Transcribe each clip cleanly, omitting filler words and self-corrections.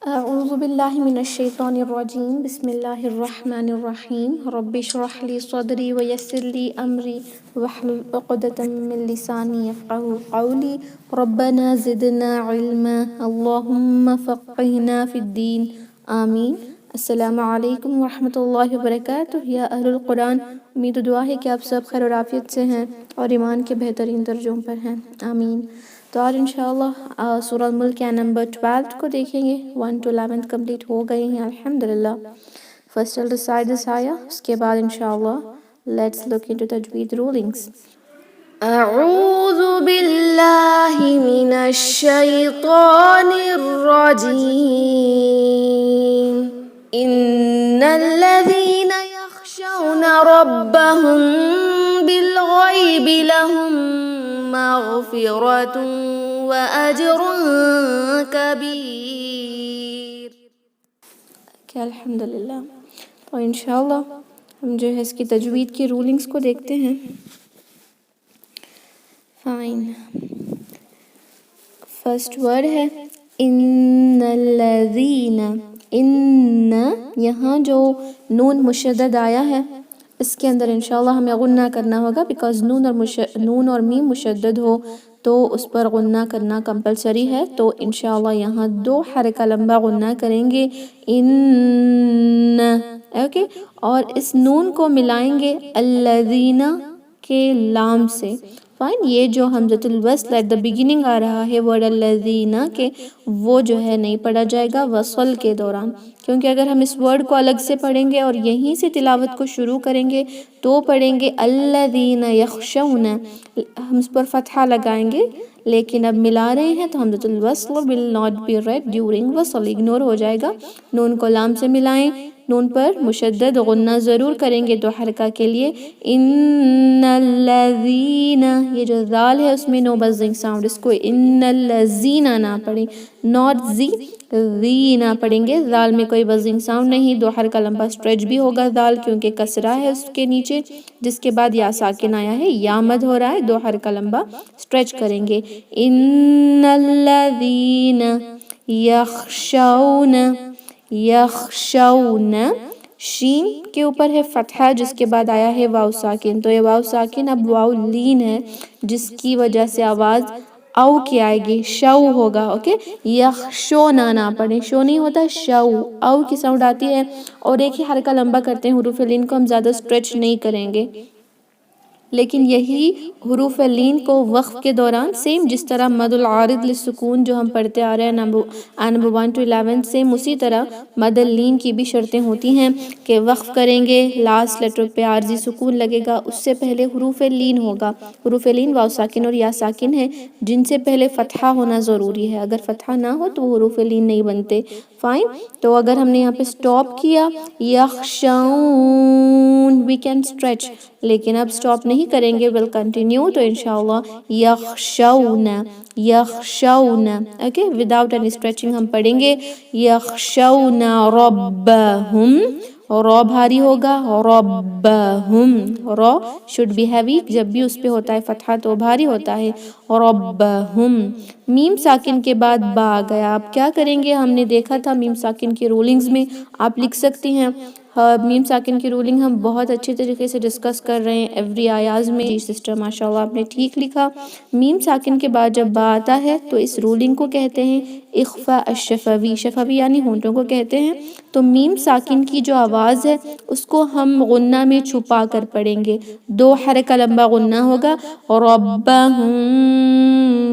اعوذ باللہ من الشیطان الرجیم بسم اللہ الرحمن الرحیم رب اشرح لی صدری ویسر لی امری واحلل عقدۃ من لسانی یفقہوا قولی ربنا زدنا علما اللہم فقہنا فی الدین آمین۔ السلام علیکم ورحمۃ اللہ وبرکاتہ۔ یا اہل القرآن، امید و دعا ہے کہ آپ سب خیر و عافیت سے ہیں اور ایمان کے بہترین درجوں پر ہیں، آمین۔ تو آج انشاءاللہ سورہ الملک یا نمبر 12 کو دیکھیں گے۔ 1 to 11 کمپلیٹ ہو گئے ہیں الحمدللہ۔ فرسٹ ال ریسائٹ دس آیا، اس کے بعد انشاءاللہ لیٹس لک انٹو تجوید رولنگز۔ اعوذ باللہ من الشیطان الرجیم۔ ان الذین یخشون ربهم بالغیب لهم مغفرۃ واجر کبیر۔ کہ الحمدللہ، تو انشاءاللہ ہم جو ہے اس کی تجوید کی رولنگز کو دیکھتے ہیں۔ فائن، فرسٹ ورڈ ہے ان الذین۔ ان، یہاں جو نون مشدد آیا ہے اس کے اندر انشاءاللہ ہمیں غنہ کرنا ہوگا، بیکاز نون اور میم مشدد ہو تو اس پر غنہ کرنا کمپلسری ہے۔ تو انشاءاللہ یہاں 2 حرکہ لمبا غنہ کریں گے، ان، اوکے، اور اس نون کو ملائیں گے الذین کے لام سے۔ فائن، یہ جو حمزۃ الوصل ایٹ دا بگننگ آ رہا ہے ورڈ الذین کے، وہ جو ہے نہیں پڑھا جائے گا وصل کے دوران، کیونکہ اگر ہم اس ورڈ کو الگ سے پڑھیں گے اور یہیں سے تلاوت کو شروع کریں گے تو پڑھیں گے الذین یخشون، ہم اس پر فتحہ لگائیں گے، لیکن اب ملا رہے ہیں تو حمزۃ الوصل will not be read during وصل، اگنور ہو جائے گا۔ نون کو لام سے ملائیں، نون پر مشدد غنہ ضرور کریں گے 2 حرکہ کے لیے۔ ان الذین، یہ جو ذال ہے اس میں نو بزنگ ساؤنڈ، اس کو ان الذین نہ پڑھیں، ناٹ زی، زی نہ پڑھیں گے، ذال میں کوئی بزنگ ساؤنڈ نہیں۔ 2 حرکہ لمبا اسٹریچ بھی ہوگا ذال، کیونکہ کسرہ ہے اس کے نیچے، جس کے بعد یا ساکن آیا ہے، یا مد ہو رہا ہے، 2 حرکہ لمبا اسٹریچ کریں گے۔ ان الذین یخشون، یخشون، شین کے اوپر ہے فتحہ جس کے بعد آیا ہے واو ساکن، تو یہ واو ساکن اب واو لین ہے، جس کی وجہ سے آواز او کی آئے گی، شو ہوگا، اوکے۔ یخشونا نہ پڑھیں، شو نہیں ہوتا، شو، او کی ساؤنڈ آتی ہے، اور ایک ہی حرکہ لمبا کرتے ہیں۔ حروف لین کو ہم زیادہ اسٹریچ نہیں کریں گے، لیکن یہی حروف لین کو وقف کے دوران سیم جس طرح مد العارض للسکون جو ہم پڑھتے آ رہے ہیں نمبر 1 to 11، سیم اسی طرح مد اللین کی بھی شرطیں ہوتی ہیں کہ وقف کریں گے، لاسٹ لیٹر پہ عارضی سکون لگے گا، اس سے پہلے حروف لین ہوگا۔ حروف لین واو ساکن اور یا ساکن ہے جن سے پہلے فتحہ ہونا ضروری ہے، اگر فتحہ نہ ہو تو وہ حروف لین نہیں بنتے۔ فائن، تو اگر ہم نے یہاں پہ سٹاپ کیا یخشون، وی کین اسٹریچ، لیکن اب سٹاپ نہیں کریں گے، ول کنٹینیو، تو انشاءاللہ یخشون، یخشون، اوکے، وداؤٹ اینی اسٹریچنگ ہم پڑھیں گے یخشون ربہم، رو بھاری ہوگا، ربہم، رو شوڈ بی ہیوی، جب بھی اس پہ ہوتا ہے فتحہ تو بھاری ہوتا ہے، ربہم۔ میم ساکن کے بعد با آ گیا، اب کیا کریں گے؟ ہم نے دیکھا تھا میم ساکن کی رولنگز میں، آپ لکھ سکتی ہیں، میم ساکن کی رولنگ ہم بہت اچھے طریقے سے ڈسکس کر رہے ہیں ایوری آیاز میں۔ جی سسٹر، ماشاءاللہ آپ نے ٹھیک لکھا۔ میم ساکن کے بعد جب با آتا ہے تو اس رولنگ کو کہتے ہیں اخفاء الشفوی، شفوی یعنی ہونٹوں کو کہتے ہیں۔ تو میم ساکن کی جو آواز ہے اس کو ہم غنہ میں چھپا کر پڑھیں گے، 2 حرکہ لمبا غنہ ہوگا، ربہم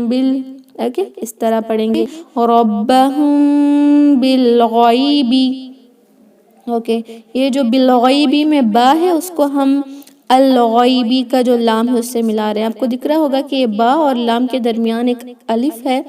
بال، اوکے، اس طرح پڑھیں گے ربہم بالغیبی، اوکے۔ یہ جو بالغیبی میں با ہے اس کو ہم الغیبی کا جو لام ہے اس سے ملا رہے ہیں۔ آپ کو دکھ رہا ہوگا کہ یہ با اور لام کے درمیان ایک الف ہے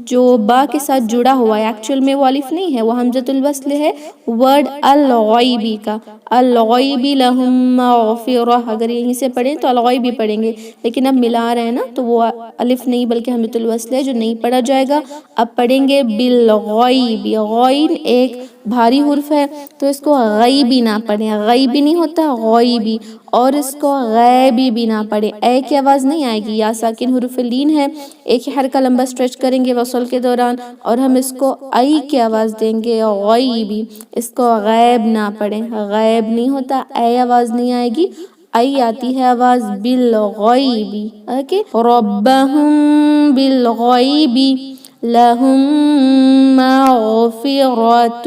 جو با کے ساتھ جڑا ہوا ہے، ایکچول میں وہ الف نہیں ہے، وہ حمزۃ الوصل ہے ورڈ الغیبی کا، الغیبی لہم مغفرہ، اگر یہیں سے پڑھیں تو الغیبی پڑھیں گے، لیکن اب ملا رہے ہیں نا تو وہ الف نہیں بلکہ حمزۃ الوصل ہے جو نہیں پڑھا جائے گا۔ اب پڑھیں گے بالغیبی، غین ایک بھاری حرف ہے تو اس کو غیبی نہ پڑھیں، غیبی نہیں ہوتا غیبی، اور اس کو غیبی بھی نہ پڑھیں، اے کی آواز نہیں آئے گی، یا ساکن حرف لین ہے، ایک ہی حرکہ لمبا سٹریچ کریں گے وصل کے دوران، اور ہم اس کو ای کی آواز دیں گے غیبی، اس کو غیب نہ پڑھیں، غیب نہیں ہوتا، اے آواز نہیں آئے گی، ای آتی ہے آواز بالغیبی، اوکے، ربہم بالغیبی لہم مغفرۃ۔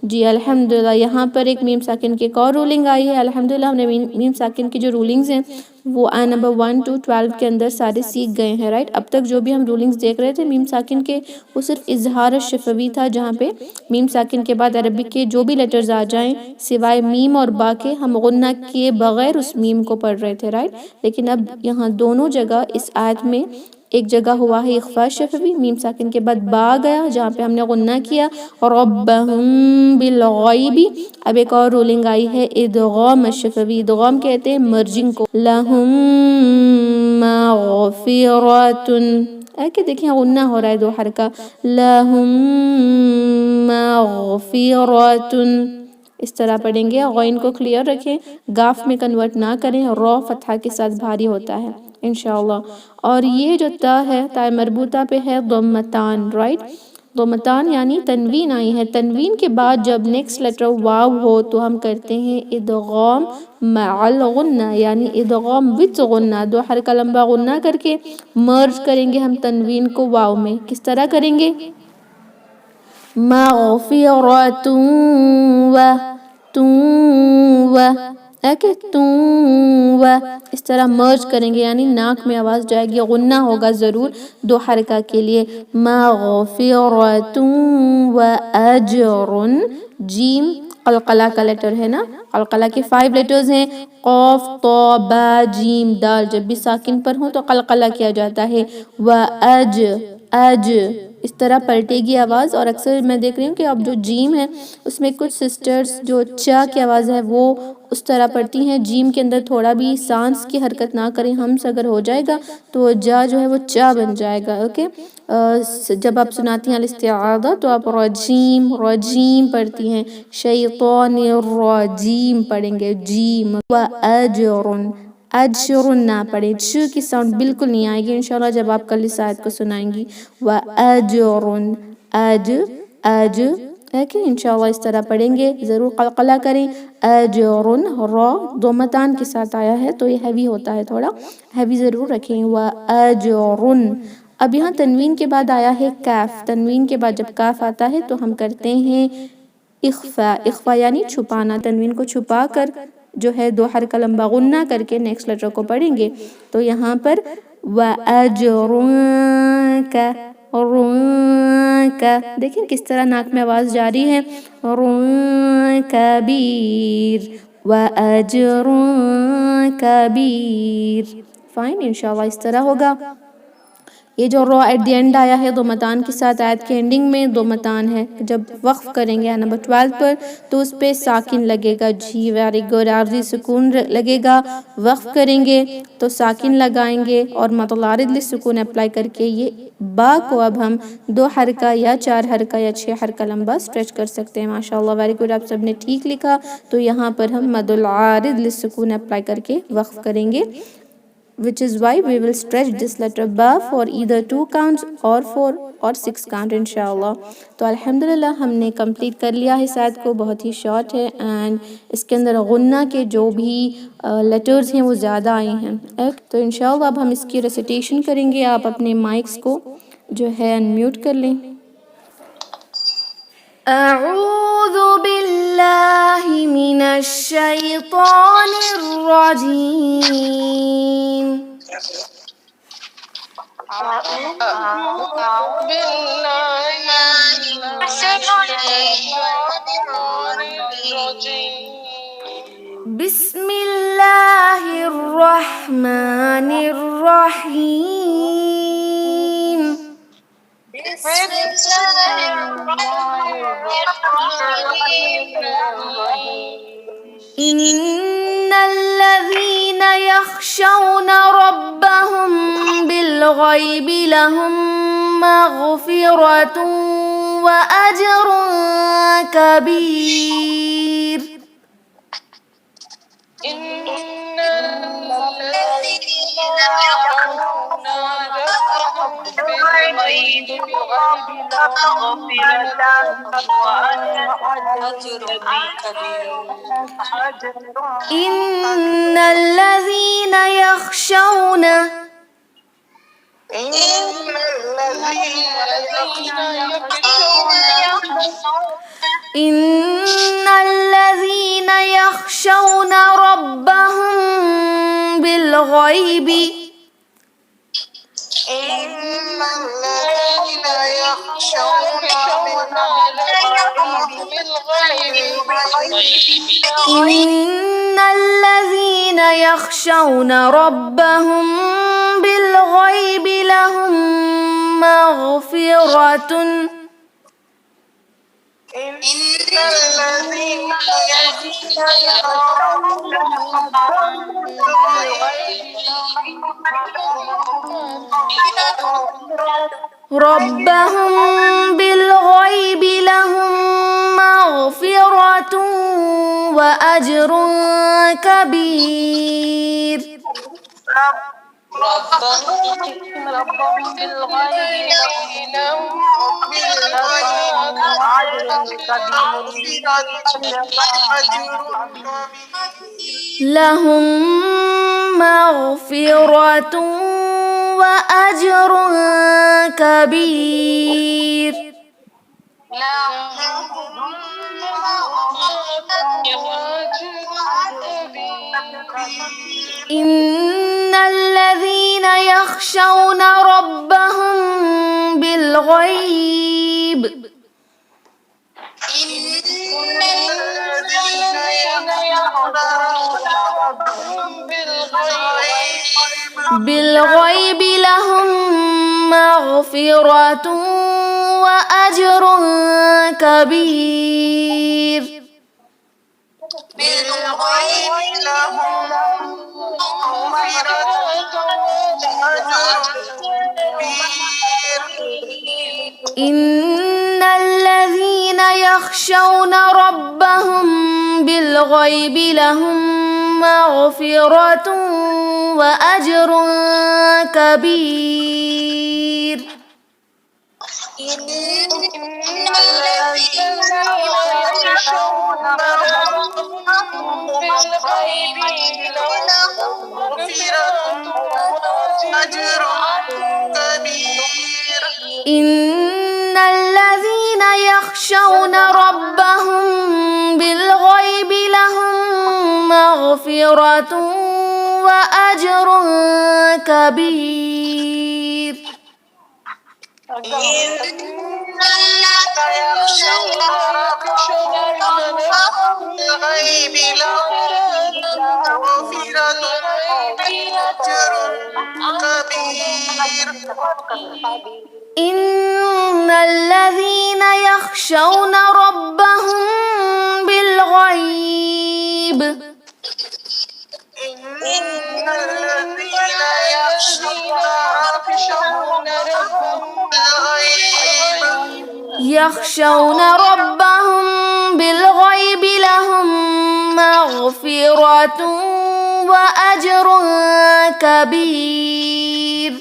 جی الحمدللہ، یہاں پر ایک میم ساکن کی ایک اور رولنگ آئی ہے، الحمدللہ ہم نے میم ساکن کی جو رولنگز ہیں وہ آیت نمبر 1 to 12 کے اندر سارے سیکھ گئے ہیں، رائٹ۔ اب تک جو بھی ہم رولنگز دیکھ رہے تھے میم ساکن کے، وہ صرف اظہار شفوی تھا، جہاں پہ میم ساکن کے بعد عربک کے جو بھی لیٹرز آ جائیں سوائے میم اور با کے، ہم غنہ کیے بغیر اس میم کو پڑھ رہے تھے، رائٹ۔ لیکن اب یہاں دونوں جگہ اس آیت میں ایک جگہ ہوا ہے اخفاء شفوی، میم ساکن کے بعد با گیا جہاں پہ ہم نے غنہ کیا، ربہم بالغیبی۔ اب ایک اور رولنگ آئی ہے ادغام شفوی، ادغام کہتے ہیں مرجنگ کو، لہم مغفرۃ، ایک دیکھیں غنہ ہو رہا ہے 2 حرکہ، لہم مغفرۃ، اس طرح پڑھیں گے، غین کو کلیئر رکھیں، گاف میں کنورٹ نہ کریں، را فتحہ کے ساتھ بھاری ہوتا ہے انشاءاللہ۔ اور یہ جو تا ہے، تا مربوطہ پہ ہے ضمتان، رائٹ، ضمتان یعنی تنوین آئی ہے، تنوین کے بعد جب نیکسٹ لیٹر واو ہو تو ہم کرتے ہیں ادغام مع الغنہ، یعنی ادغام وتھ غنہ، 2 حرکہ لمبا غنہ کر کے مرج کریں گے ہم تنوین کو واو میں، کس طرح کریں گے، مغفرۃ و ایک اس طرح مرج کریں گے، یعنی ناک میں آواز جائے گی، غنہ ہوگا ضرور 2 حرکہ کے لیے، مغفرۃ و اجر، جیم قلقلہ کا لیٹر ہے نا، قلقلہ کے 5 لیٹرز ہیں، قاف طا با جیم دال، جب بھی ساکن پر ہوں تو قلقلہ کیا جاتا ہے، و اج اس طرح پلٹے گی آواز، اور اکثر میں دیکھ رہی ہوں کہ اب جو جیم ہے اس میں کچھ سسٹرز جو چا کی آواز ہے وہ اس طرح پڑھتی ہیں، جیم کے اندر تھوڑا بھی سانس کی حرکت نہ کریں، ہمس اگر ہو جائے گا تو جا جو ہے وہ چا بن جائے گا، اوکے۔ جب آپ سناتی ہیں الاستعاذہ تو آپ رجیم پڑھتی ہیں، شیطان الرجیم پڑھیں گے، جیم، و اجر نہ پڑھیں، چ کی ساؤنڈ بالکل نہیں آئے گی انشاءاللہ جب آپ کل اس آیت کو سنائیں گی، و اجر اج کہ انشاءاللہ اس طرح پڑھیں گے، ضرور قلقلہ کریں، اجر، را ضمتان کے ساتھ آیا ہے تو یہ ہیوی ہوتا ہے، تھوڑا ہیوی ضرور رکھیں، و اجر۔ اب یہاں تنوین کے بعد آیا ہے کاف، تنوین کے بعد جب کاف آتا ہے تو ہم کرتے ہیں اخفاء یعنی چھپانا، تنوین کو چھپا کر جو ہے 2 حرکہ لمبا غنہ کر کے نیکسٹ لیٹر کو پڑھیں گے، تو یہاں پر وَأَجْرُكَ، دیکھیں کس طرح ناک میں آواز جاری ہے، کبیر، وَأَجْرٌ کبیر، فائن، انشاءاللہ اس طرح ہوگا۔ یہ جو را ایٹ دی اینڈ آیا ہے ضمتان کے ساتھ، آیت کے اینڈنگ میں ضمتان ہے، جب وقف کریں گے نمبر 12 پر تو اس پہ ساکن لگے گا، جی ویری گڈ، عارضی سکون لگے گا، وقف کریں گے تو ساکن لگائیں گے اور مد العارض للسکون اپلائی کر کے یہ با کو اب ہم 2 حرکہ یا 4 حرکہ یا 6 حرکہ لمبا سٹریچ کر سکتے ہیں، ماشاءاللہ ویری گڈ، آپ سب نے ٹھیک لکھا۔ تو یہاں پر ہم مد العارض للسکون اپلائی کر کے وقف کریں گے، which is why we will stretch this letter ba for either 2 counts or 4 or 6 count انشاءاللہ۔ تو الحمدللہ ہم نے کمپلیٹ کر لیا ہے آیت کو، بہت ہی شارٹ ہے، اینڈ اس کے اندر غنہ کے جو بھی لیٹرز ہیں وہ زیادہ آئے ہیں، تو انشاءاللہ اب ہم اس کی ریسیٹیشن کریں گے، آپ اپنے مائکس کو جو ہے انمیوٹ کر لیں۔ اعوذ باللہ من الشیطان الرجیم، أعوذ بالله من الشيطان الرجيم، بسم اللہ الرحمن الرحیم، بسم الله الرحمن الرحيم، ان الذين يخشون ربهم بالغيب لهم مغفرة وأجر كبير إن الذين يخشون ربهم بالغيب لهم مغفرة وأجر كبير. إن الذين يخشون إن الذين يخشون ربهم بالغيب إن الذين يخشون ربهم بالغيب لهم مغفرة ربهم بالغيب لهم مغفرة وأجر كبير ربهم بالغيب لهم مغفرة وأجر كبير إن الذين يخشون ربهم بالغيب بالغيب لهم مغفرة وأجر كبير إن الذين يخشون ربهم بالغيب لهم مغفرة وأجر كبير إن الذين يخشون ربهم بالغيب لهم مغفرة وأجر كبير إن الذين يخشون ربهم بالغيب لهم مغفرة وأجر كبير إن الذين يخشون ربهم بالغيب يخشون ربهم بالغيب لهم مغفرة وأجر كبير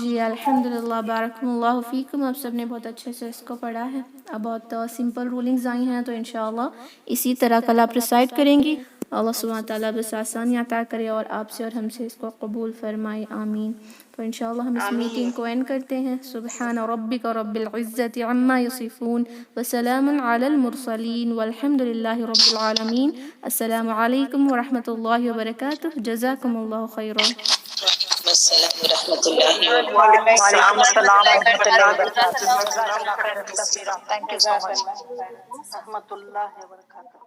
جی الحمدللہ بارکم اللہ فیکم. آپ سب نے بہت اچھے سے اس کو پڑھا ہے. اب بہت سمپل رولنگز آئی ہیں تو انشاءاللہ اسی طرح کل آپ ریسائٹ کریں گی. اللہ سبحانہ تعالیٰ بس آسانی عطا کرے اور آپ سے اور ہم سے اس کو قبول فرمائے. آمین. تو انشاءاللہ ہم اس میٹنگ کو اینڈ کرتے ہیں. سبحان ربک رب العزت عما یصفون وسلام علی المرسلین والحمد للہ رب العالمین. السلام علیکم ورحمۃ اللہ وبرکاتہ. جزاکم اللہ خیرا. السلام ورحمۃ اللہ وعلیکم السلام ورحمۃ اللہ وبرکاتہ. جزاک اللہ خیرا کثیرا. تھینک یو سو مچ. رحمۃ اللہ وبرکاتہ.